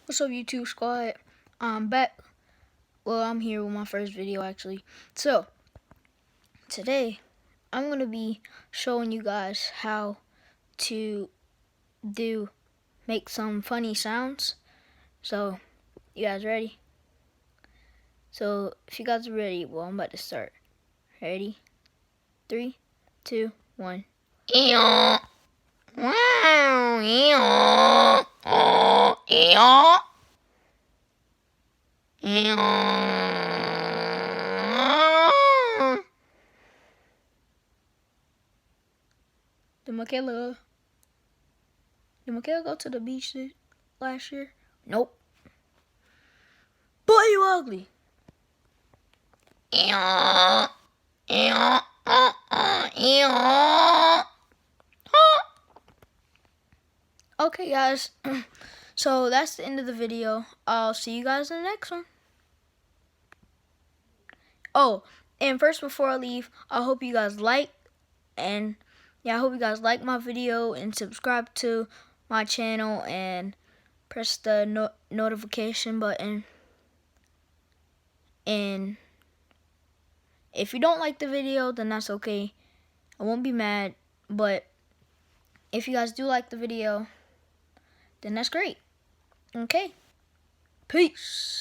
What's up, YouTube squad? I'm back. Well, I'm here with my first video actually. So today I'm gonna be showing you guys how to make some funny sounds. So you guys ready? So if you guys are ready, well, I'm about to start. Ready? 3, 2, 1. Eeyore. Wow, eeyore. Oh, eeyore. Did Michaela go to the beach last year? Nope. Boy, you ugly. Okay, guys. So that's the end of the video. I'll see you guys in the next one. Oh, and first, before I leave, I hope you guys like my video and subscribe to my channel and press the notification button. And if you don't like the video, then that's okay. I won't be mad. But if you guys do like the video, then that's great. Okay. Peace.